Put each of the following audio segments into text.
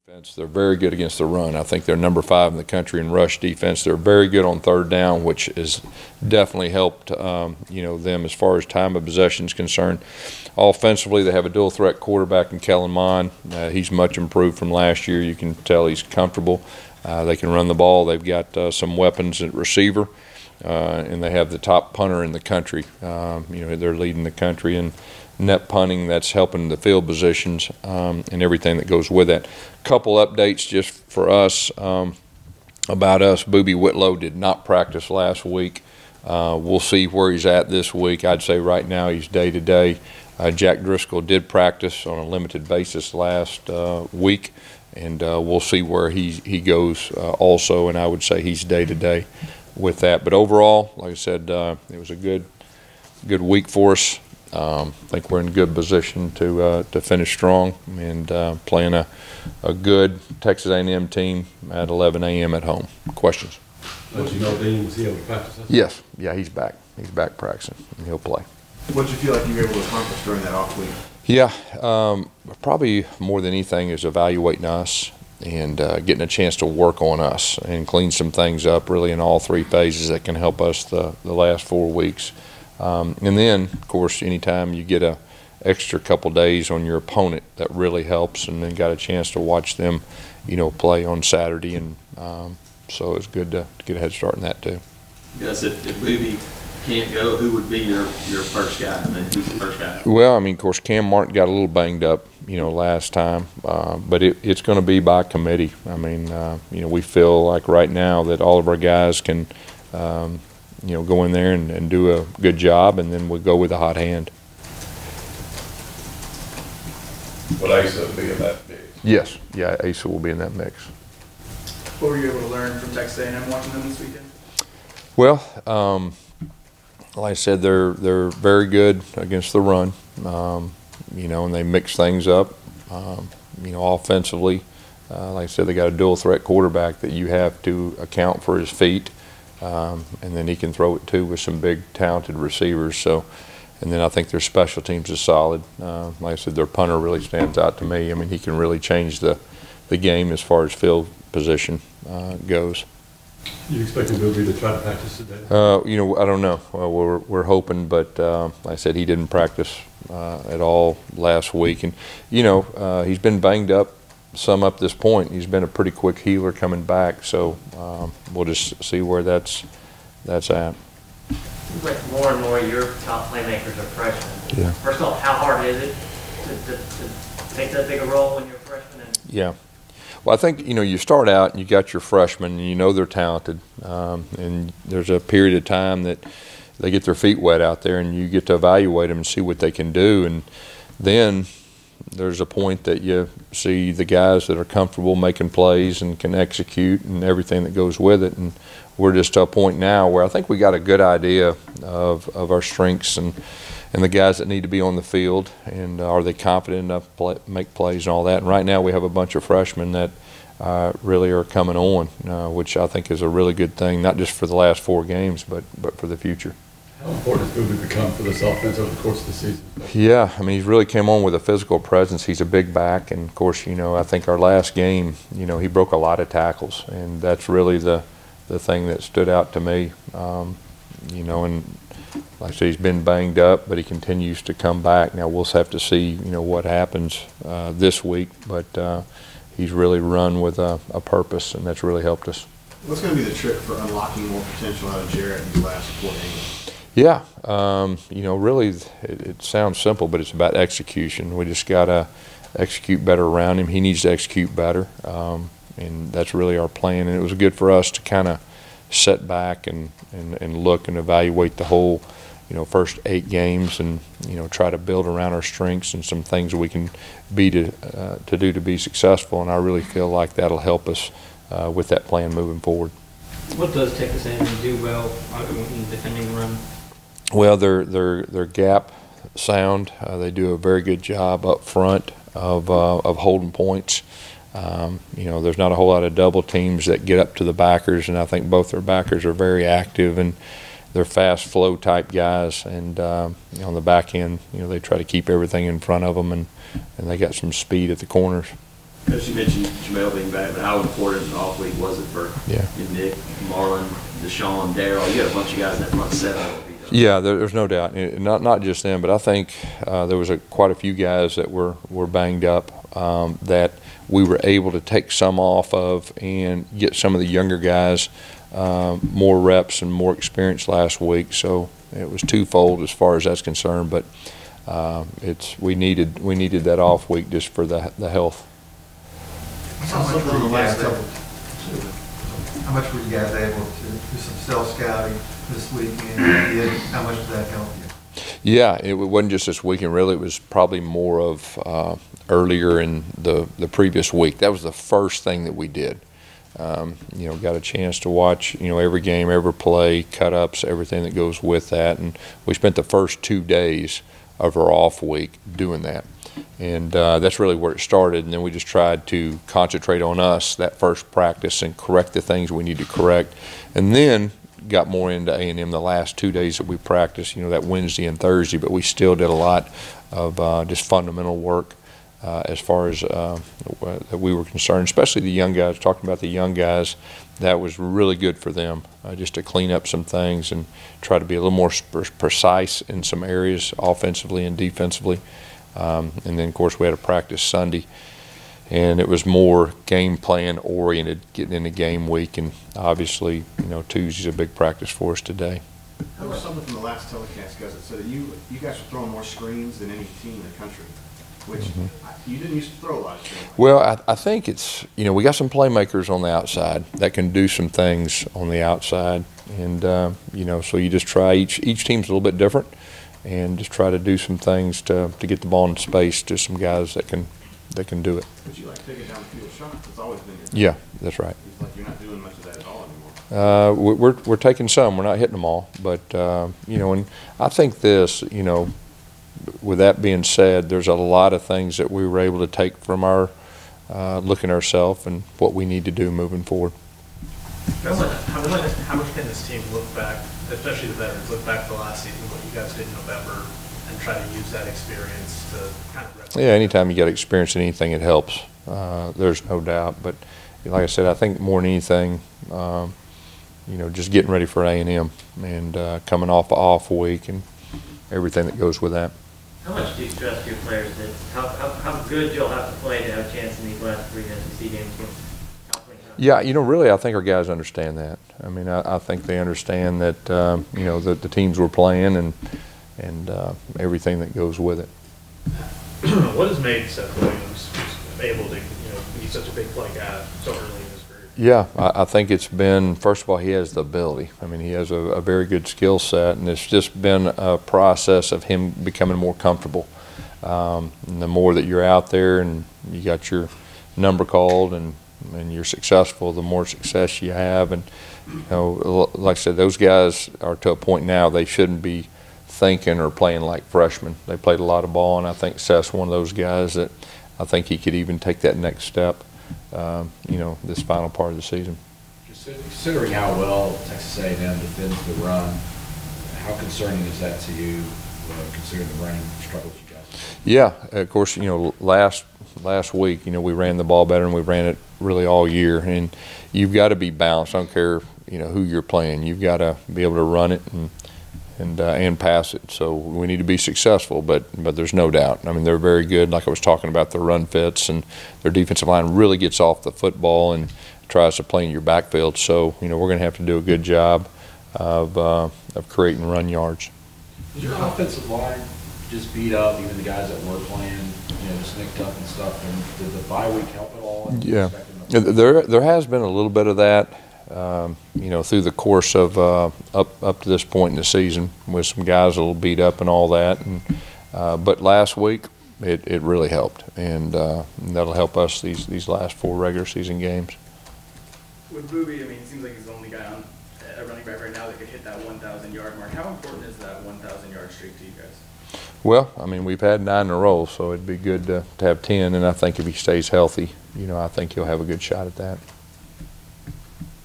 defense. They're very good against the run. I think they're number 5 in the country in rush defense. They're very good on third down, which has definitely helped them as far as time of possession is concerned. Offensively, they have a dual threat quarterback in Kellen Mond. He's much improved from last year. You can tell he's comfortable. They can run the ball. They've got some weapons at receiver, and they have the top punter in the country. They're leading the country in net punting. That's helping the field positions and everything that goes with that. Couple updates just for us about us. Boobie Whitlow did not practice last week. We'll see where he's at this week. I'd say right now he's day-to-day. Jack Driscoll did practice on a limited basis last week, and we'll see where he goes also, and I would say he's day-to-day with that. But overall, like I said, it was a good week for us. I think we're in good position to finish strong and playing a good Texas A&M team at 11 a.m. at home. Questions? Don't you know Dean was able to practice? Yes. Yeah, he's back. He's back practicing, and he'll play. What did you feel like you were able to accomplish during that off week? Yeah, probably more than anything is evaluating us and getting a chance to work on us and clean some things up really in all 3 phases that can help us the last 4 weeks. And then, of course, anytime you get a extra couple days on your opponent, that really helps, and then got a chance to watch them, play on Saturday, and so it's good to get a head start in that too. Gus, if Boobie can't go, who would be your first guy? I mean, who's the first guy? Well, of course, Cam Martin got a little banged up, last time, but it's going to be by committee. We feel like right now that all of our guys can go in there and do a good job, and then we'll go with a hot hand. Will Asa be in that mix? Yes. Yeah, Asa will be in that mix. What were you able to learn from Texas A&M watching them this weekend? Well, like I said, they're very good against the run, and they mix things up, offensively. Like I said, they got a dual threat quarterback that you have to account for his feet. And then he can throw it too with some big talented receivers. So, and then I think their special teams is solid. Like I said, their punter really stands out to me. He can really change the game as far as field position goes. You expecting Boobie to try to practice today? I don't know. Well, we're hoping, but like I said, he didn't practice at all last week, and he's been banged up some up this point. He's been a pretty quick healer coming back, so we'll just see where that's at. Seems like more and more your top playmakers are freshmen. Yeah. First of all, how hard is it to take that big a role when you're a freshman? Yeah. Well, I think you start out and you got your freshmen, and they're talented, and there's a period of time that they get their feet wet out there, and you get to evaluate them and see what they can do, and then there's a point that you see the guys that are comfortable making plays and can execute and everything that goes with it. And we're just to a point now where I think we got a good idea of our strengths and the guys that need to be on the field, and are they confident enough to make plays and all that. And right now we have a bunch of freshmen that really are coming on, which I think is a really good thing, not just for the last 4 games, but for the future. How important has Boobie become for this offense over the course of the season? Yeah, he's really came on with a physical presence. He's a big back, and of course, I think our last game, he broke a lot of tackles, and that's really the thing that stood out to me. And like I said, he's been banged up, but he continues to come back. Now we'll have to see, what happens this week, but he's really run with a purpose, and that's really helped us. What's going to be the trick for unlocking more potential out of Jarrett in these last 4 games? Yeah, really, it sounds simple, but it's about execution. We just got to execute better around him. He needs to execute better, and that's really our plan. And it was good for us to kind of sit back and look and evaluate the whole, first 8 games, and try to build around our strengths and some things we can do to be successful. And I really feel like that'll help us with that plan moving forward. What does Texas A&M do well in defending the run? Well, they're gap sound. They do a very good job up front of holding points. There's not a whole lot of double teams that get up to the backers, and I think both their backers are very active, and they're fast flow type guys. And on the back end, they try to keep everything in front of them, and they got some speed at the corners. As you mentioned, Jamel being back, but how important an off week was it for Nick, Marlon, Deshaun, Darryl? You got a bunch of guys in that front seven. Yeah, there's no doubt. Not just them, but I think there was quite a few guys that were banged up that we were able to take some off of and get some of the younger guys more reps and more experience last week. So it was twofold as far as that's concerned. But we needed that off week just for the health. How much were you guys able to do some self-scouting this weekend? How much did that help you? Yeah, it wasn't just this weekend, really. It was probably more of earlier in the previous week. That was the first thing that we did. Got a chance to watch, every game, every play, cut-ups, everything that goes with that. And we spent the first 2 days of our off week doing that. And that's really where it started. And then we just tried to concentrate on us that first practice and correct the things we need to correct. And then got more into A&M the last 2 days that we practiced, that Wednesday and Thursday. But we still did a lot of just fundamental work as far as that we were concerned, especially the young guys. Talking about the young guys, that was really good for them, just to clean up some things and try to be a little more precise in some areas, offensively and defensively. And then, of course, we had a practice Sunday, and it was more game plan oriented, getting into game week. And obviously, Tuesday's a big practice for us today. There was something from the last telecast, guys, that said that you guys were throwing more screens than any team in the country, which you didn't used to throw a lot of screens. Well, I think it's, we got some playmakers on the outside that can do some things on the outside. And, so you just try, each team's a little bit different, and just try to do some things to get the ball in space to some guys that can do it. But you like taking down the field shots. It's always been your thing. Yeah, that's right. It's like you're not doing much of that at all anymore. We're taking some. We're not hitting them all. But, and I think this, with that being said, there's a lot of things that we were able to take from our looking ourselves and what we need to do moving forward. How much can this team look back, especially the veterans, look back to the last season, what you guys did in November, and try to use that experience to kind of replicate? Yeah, anytime you get experience in anything, it helps. There's no doubt. But like I said, I think more than anything, just getting ready for A&M and coming off week and everything that goes with that. How much do you stress to your players that how good you'll have to play to have a chance in these last 3 SEC games? Yeah, really, I think our guys understand that. I mean, I think they understand that, that the teams we're playing and everything that goes with it. What has made Seth Williams able to, be such a big play guy so early in his career? Yeah, I think it's been, first of all, he has the ability. I mean, he has a very good skill set, and it's just been a process of him becoming more comfortable. And the more that you're out there and you got your number called and you're successful, the more success you have. And like I said, those guys are to a point now they shouldn't be thinking or playing like freshmen. They played a lot of ball, and I think Seth's one of those guys that I think he could even take that next step, this final part of the season. Considering how well Texas A&M defends the run, how concerning is that to you, considering the running struggles you guys have? Yeah, of course, last week, we ran the ball better, and we ran it really all year. And you've got to be balanced. I don't care, who you're playing. You've got to be able to run it and pass it. So we need to be successful, but there's no doubt. I mean, they're very good. Like I was talking about, the run fits, and their defensive line really gets off the football and tries to play in your backfield. So we're going to have to do a good job of creating run yards. Is your offensive line just beat up, even the guys that were playing, just nicked up and stuff? And did the bye week help at all? Yeah, there has been a little bit of that, through the course of up to this point in the season, with some guys a little beat up and all that. And but last week it really helped, and that'll help us these last 4 regular season games. With Booby, it seems like he's the only guy on a running back right now that could hit that 1,000-yard mark. How important is that 1,000-yard streak to you guys? Well, we've had 9 in a row, so it'd be good to have 10, and I think if he stays healthy, I think he'll have a good shot at that.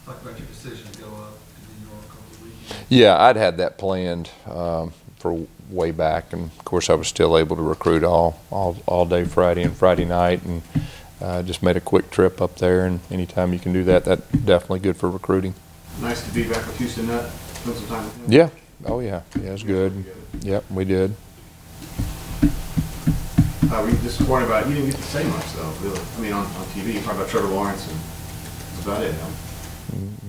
Talk about your decision to go up to New York over the weekend. Yeah, I'd had that planned for way back, and of course I was still able to recruit all day Friday and Friday night, and just made a quick trip up there, and anytime you can do that, that's definitely good for recruiting. Nice to be back with Houston Nutt, spend some time with him. Yeah. Oh, yeah. Yeah, it's good. Yep, we did. Were you disappointed about, you didn't get to say much though, really. I mean, on TV, you talked about Trevor Lawrence and that's about it, huh?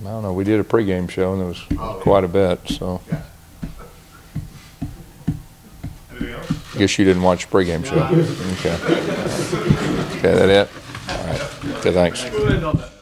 I don't know. We did a pregame show, and there was quite a bit, so. Yeah. Anything else? I guess you didn't watch the pregame show. Okay. Okay, that it? All right. Okay, thanks. Go ahead on that.